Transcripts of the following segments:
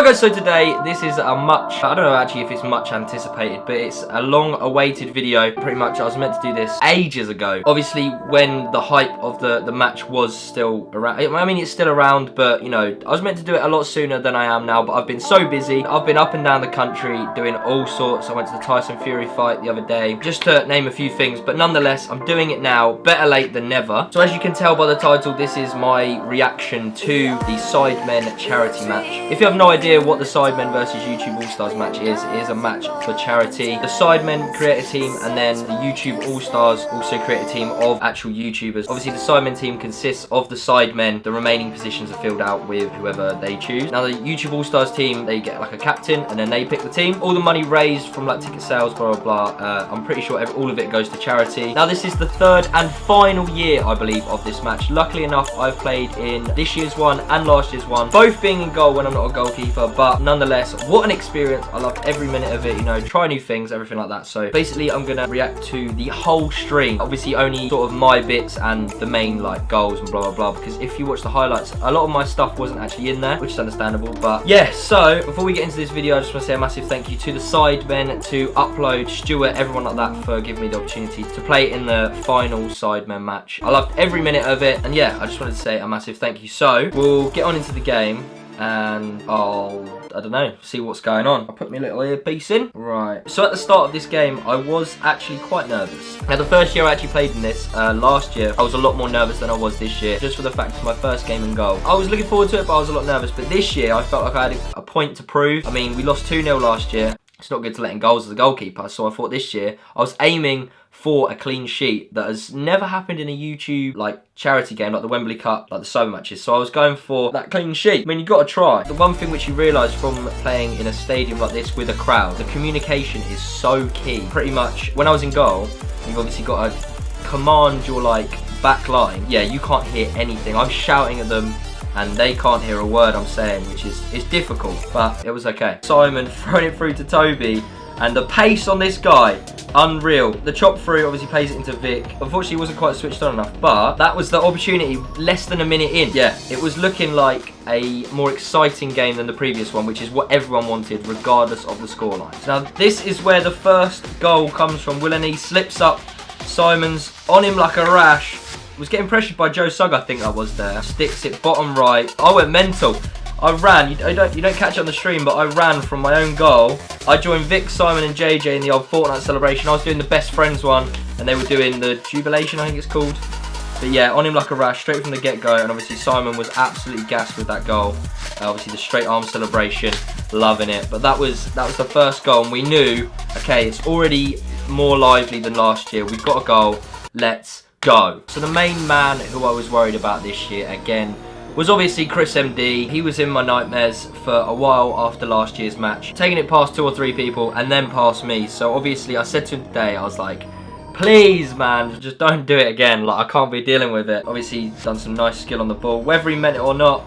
guys, so today this is a much, I don't know actually if it's much anticipated, but it's a long awaited video. Pretty much I was meant to do this ages ago. Obviously when the hype of the match was still around. I mean it's still around, but you know, I was meant to do it a lot sooner than I am now, but I've been so busy. I've been up and down the country doing all sorts. I went to the Tyson Fury fight the other day, just to name a few things, but nonetheless I'm doing it now. Better late than never. So as you can tell by the title, this is my reaction to the Sidemen charity match. If you have no idea what the Sidemen versus YouTube All-Stars match is, it is a match for charity. The Sidemen create a team, and then the YouTube All-Stars also create a team of actual YouTubers. Obviously the Sidemen team consists of the Sidemen. The remaining positions are filled out with whoever they choose. Now the YouTube All-Stars team, they get like a captain and then they pick the team. All the money raised from like ticket sales, blah blah blah, I'm pretty sure all of it goes to charity. Now this is the third and final year, I believe, of this match. Luckily enough, I've played in this year's one and last year's one, both being in goal when I'm not a goalkeeper, but nonetheless, what an experience. I loved every minute of it, you know, try new things, everything like that. So basically I'm gonna react to the whole stream, obviously only sort of my bits and the main like goals and blah blah blah, because if you watch the highlights, a lot of my stuff wasn't actually in there, which is understandable. But yeah, so before we get into this video, I just want to say a massive thank you to the Sidemen, to Upload, Stuart, everyone like that, for giving me the opportunity to play in the final Sidemen match. I loved every minute of it, and yeah, I just wanted to say a massive thank you. So we'll get on into the game and I don't know, see what's going on. I'll put my little earpiece in. Right, so at the start of this game, I was actually quite nervous. Now the first year I actually played in this, last year, I was a lot more nervous than I was this year, just for the fact it's my first game in goal. I was looking forward to it, but I was a lot nervous. But this year, I felt like I had a point to prove. I mean, we lost 2-0 last year. It's not good to let in goals as a goalkeeper, so I thought this year, I was aiming for a clean sheet. That has never happened in a YouTube like charity game like the Wembley Cup, like the Sober matches. So I was going for that clean sheet. I mean, you got to try. The one thing which you realise from playing in a stadium like this with a crowd, the communication is so key. Pretty much when I was in goal, you've obviously got to command your like back line. Yeah, you can't hear anything. I'm shouting at them and they can't hear a word I'm saying, which is difficult, but it was okay. Simon throwing it through to Toby, and the pace on this guy, unreal. The chop through obviously plays it into Vic. Unfortunately, he wasn't quite switched on enough, but that was the opportunity less than a minute in. Yeah, it was looking like a more exciting game than the previous one, which is what everyone wanted, regardless of the scoreline. So now this is where the first goal comes from. Willany slips up. Simon's on him like a rash. Was getting pressured by Joe Sugg, I think I was there. Sticks it bottom right. I went mental. I ran. You don't catch it on the stream, but I ran from my own goal. I joined Vic, Simon and JJ in the old Fortnite celebration. I was doing the best friends one, and they were doing the jubilation, I think it's called. But yeah, on him like a rash, straight from the get-go, and obviously Simon was absolutely gassed with that goal. Obviously the straight arm celebration, loving it. But that was the first goal, and we knew, okay, it's already more lively than last year. We've got a goal. Let's go. So the main man who I was worried about this year, again, was obviously Chris MD. He was in my nightmares for a while after last year's match, taking it past 2 or 3 people and then past me. So obviously I said to him today, I was like, please man, just don't do it again. Like, I can't be dealing with it. Obviously done some nice skill on the ball, whether he meant it or not.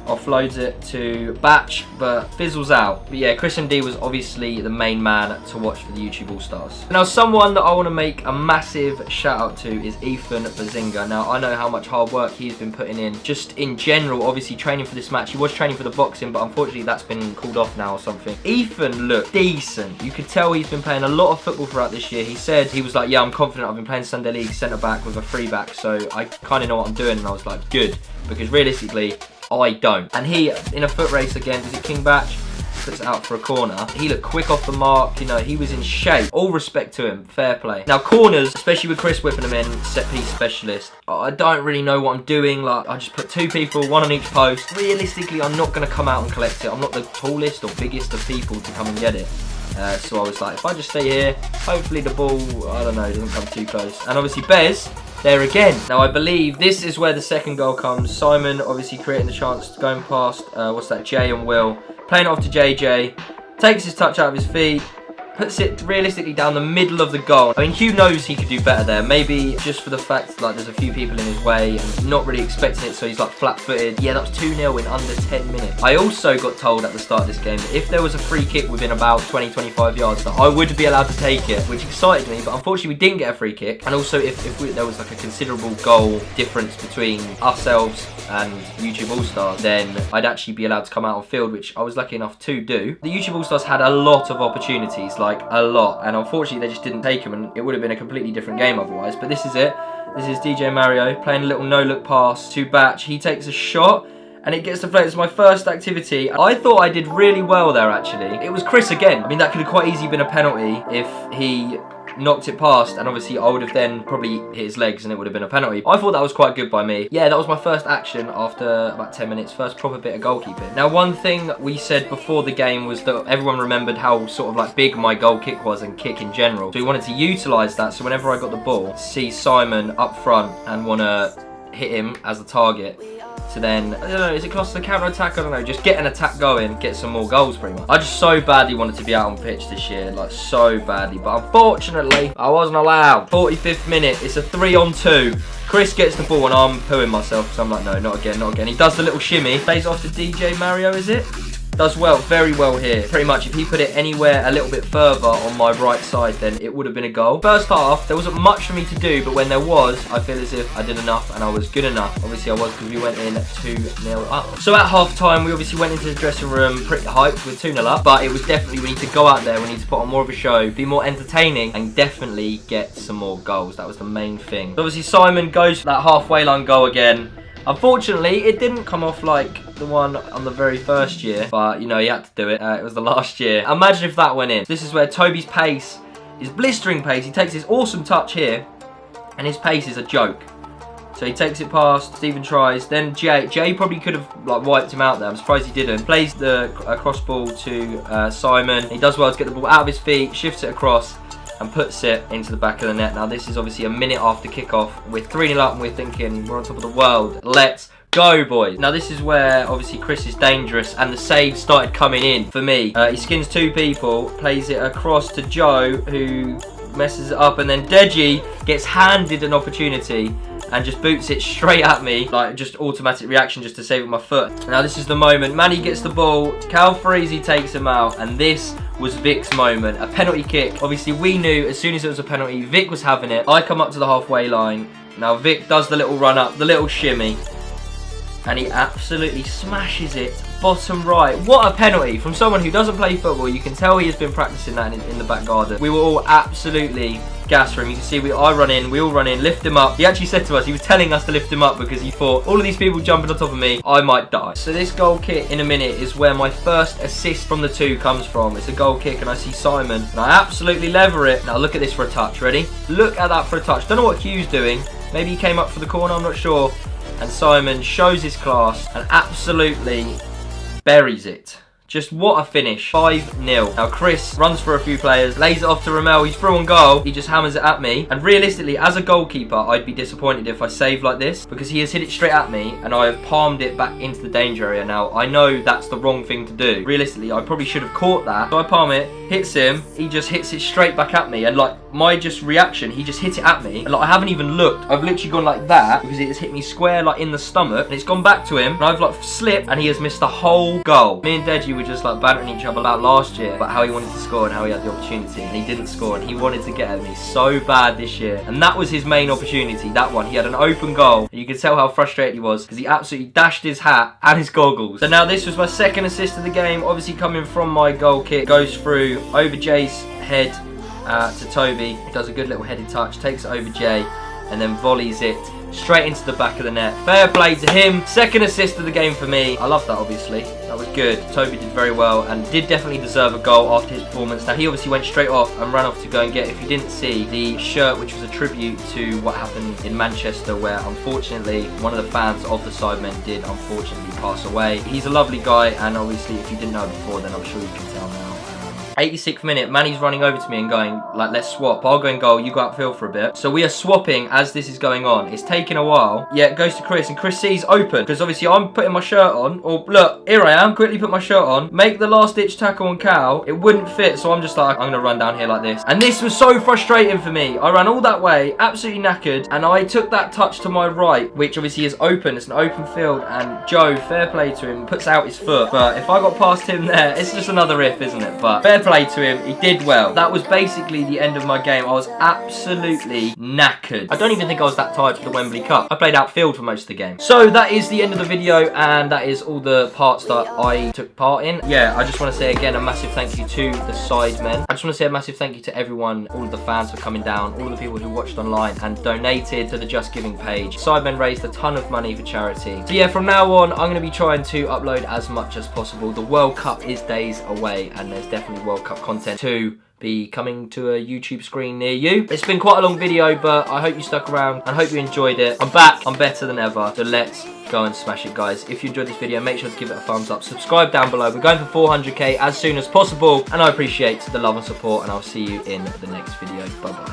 Offloads it to Batch, but fizzles out. But yeah, Chris MD was obviously the main man to watch for the YouTube All-Stars. Now, someone that I want to make a massive shout out to is Ethan Bazinga. Now, I know how much hard work he's been putting in, just in general, obviously training for this match. He was training for the boxing, but unfortunately that's been called off now or something. Ethan looked decent. You could tell he's been playing a lot of football throughout this year. He said, he was like, yeah, I'm confident. I've been playing Sunday League centre-back with a free-back, so I kind of know what I'm doing. And I was like, good, because realistically, I don't. And he, in a foot race again, does it King Batch? Puts it out for a corner. He looked quick off the mark, you know, he was in shape. All respect to him, fair play. Now corners, especially with Chris whipping them in, set piece specialist, I don't really know what I'm doing. Like, I just put 2 people, 1 on each post. Realistically, I'm not going to come out and collect it. I'm not the tallest or biggest of people to come and get it. So I was like, if I just stay here, hopefully the ball, I don't know, doesn't come too close. And obviously Bez, there again. Now I believe this is where the second goal comes. Simon obviously creating the chance, going past, what's that, Jay and Will. Playing it off to JJ. Takes his touch out of his feet. puts it realistically down the middle of the goal. I mean, Hugh knows he could do better there. Maybe just for the fact like there's a few people in his way and not really expecting it, so he's like flat-footed. Yeah, that was 2-0 in under 10 minutes. I also got told at the start of this game that if there was a free kick within about 20-25 yards, that I would be allowed to take it, which excited me, but unfortunately we didn't get a free kick. And also if there was like a considerable goal difference between ourselves and YouTube All-Stars, then I'd actually be allowed to come out on field, which I was lucky enough to do. The YouTube All-Stars had a lot of opportunities, like a lot, and unfortunately they just didn't take them, and it would have been a completely different game otherwise. But this is it. This is DJ Mario playing a little no-look pass to Batch. He takes a shot and it gets deflected. It's my first activity. I thought I did really well there, actually. It was Chris again. I mean, that could have quite easily been a penalty if he knocked it past, and obviously I would have then probably hit his legs and it would have been a penalty. I thought that was quite good by me. Yeah, that was my first action after about 10 minutes, first proper bit of goalkeeping. Now, one thing we said before the game was that everyone remembered how sort of like big my goal kick was and kick in general. So we wanted to utilise that, so whenever I got the ball, see Simon up front and want to hit him as a target. So then, I don't know, is it classed as a counter-attack? I don't know, just get an attack going, get some more goals pretty much. I just so badly wanted to be out on pitch this year, like so badly. But unfortunately, I wasn't allowed. 45th minute, it's a 3-on-2. Chris gets the ball and I'm pooing myself because I'm like, no, not again, not again. He does the little shimmy, plays off to DJ Mario, is it? Does well, very well here. Pretty much, if he put it anywhere a little bit further on my right side, then it would have been a goal. First half, there wasn't much for me to do, but when there was, I feel as if I did enough and I was good enough. Obviously, I was, because we went in 2-0 up. So at half time, we obviously went into the dressing room pretty hyped with 2-0 up, but it was definitely, we need to go out there, we need to put on more of a show, be more entertaining, and definitely get some more goals. That was the main thing. So obviously, Simon goes for that halfway line goal again. Unfortunately, it didn't come off like the one on the very first year, but you know, he had to do it. It was the last year. Imagine if that went in. This is where Toby's pace, his blistering pace, he takes his awesome touch here, and his pace is a joke. So he takes it past, Stephen tries, then Jay probably could have like wiped him out there. I'm surprised he didn't. Plays the cross ball to Simon. He does well to get the ball out of his feet, shifts it across, and puts it into the back of the net. Now this is obviously a minute after kickoff. We're 3-0 up and we're thinking we're on top of the world. Let's go, boys. Now this is where obviously Chris is dangerous and the saves started coming in for me. He skins 2 people, plays it across to Joe, who messes it up, and then Deji gets handed an opportunity and just boots it straight at me, like just automatic reaction just to save it with my foot. Now this is the moment. Manny gets the ball, Cal Freezy takes him out, and this was Vic's moment. A penalty kick. Obviously we knew as soon as it was a penalty, Vic was having it. I come up to the halfway line. Now Vic does the little run up, the little shimmy, and he absolutely smashes it bottom right. What a penalty from someone who doesn't play football. You can tell he has been practicing that in the back garden. We were all absolutely gassed for him. You can see we all run in, lift him up. He actually said to us, he was telling us to lift him up because he thought, all of these people jumping on top of me, I might die. So this goal kick in a minute is where my first assist from the 2 comes from. It's a goal kick and I see Simon and I absolutely lever it. Now look at this for a touch. Ready? Look at that for a touch. Don't know what Hugh's doing. Maybe he came up for the corner, I'm not sure. And Simon shows his class and absolutely buries it. Just what a finish. 5-0. Now Chris runs for a few players, lays it off to Ramel. He's through on goal. He just hammers it at me. And realistically, as a goalkeeper, I'd be disappointed if I save like this, because he has hit it straight at me and I have palmed it back into the danger area. Now, I know that's the wrong thing to do. Realistically, I probably should have caught that. So I palm it, hits him. He just hits it straight back at me. And like my just reaction, he just hit it at me. And like I haven't even looked. I've literally gone like that because it has hit me square like in the stomach. And it's gone back to him. And I've like slipped and he has missed the whole goal. Me and Deji were just like bantering each other about last year, about how he wanted to score and how he had the opportunity, and he didn't score, and he wanted to get at me so bad this year. And that was his main opportunity, that one. He had an open goal, and you could tell how frustrated he was because he absolutely dashed his hat and his goggles. So now this was my second assist of the game, obviously coming from my goal kick. Goes through over Jay's head to Toby. He does a good little headed touch, takes it over Jay, and then volleys it straight into the back of the net. Fair play to him. Second assist of the game for me. I love that, obviously. That was good. Toby did very well and did definitely deserve a goal after his performance. Now, he obviously went straight off and ran off to go and get, if you didn't see, the shirt, which was a tribute to what happened in Manchester, where unfortunately one of the fans of the Sidemen did unfortunately pass away. He's a lovely guy, and obviously if you didn't know before, then I'm sure you can tell now. 86th minute, Manny's running over to me and going, like, let's swap. I'll go in goal, you go upfield for a bit. So we are swapping as this is going on. It's taking a while. Yeah, it goes to Chris, and Chris sees open, because obviously I'm putting my shirt on. Or, look, here I am. Quickly put my shirt on. Make the last-ditch tackle on Cal. It wouldn't fit, so I'm just like, I'm going to run down here like this. And this was so frustrating for me. I ran all that way, absolutely knackered, and I took that touch to my right, which obviously is open. It's an open field, and Joe, fair play to him, puts out his foot. But if I got past him there, it's just another if, isn't it? But fair play to him. He did well. That was basically the end of my game. I was absolutely knackered. I don't even think I was that tired for the Wembley Cup. I played outfield for most of the game. So that is the end of the video, and that is all the parts that I took part in. Yeah, I just want to say again a massive thank you to the sidemen. I just want to say a massive thank you to everyone, all of the fans for coming down, all of the people who watched online and donated to the Just Giving page. Sidemen raised a ton of money for charity. So yeah, from now on, I'm going to be trying to upload as much as possible. The World Cup is days away, and there's definitely World Cup content to be coming to a YouTube screen near you. It's been quite a long video, but I hope you stuck around and hope you enjoyed it. I'm back, I'm better than ever, so let's go and smash it, guys. If you enjoyed this video, make sure to give it a thumbs up, subscribe down below. We're going for 400k as soon as possible, and I appreciate the love and support, and I'll see you in the next video. Bye bye.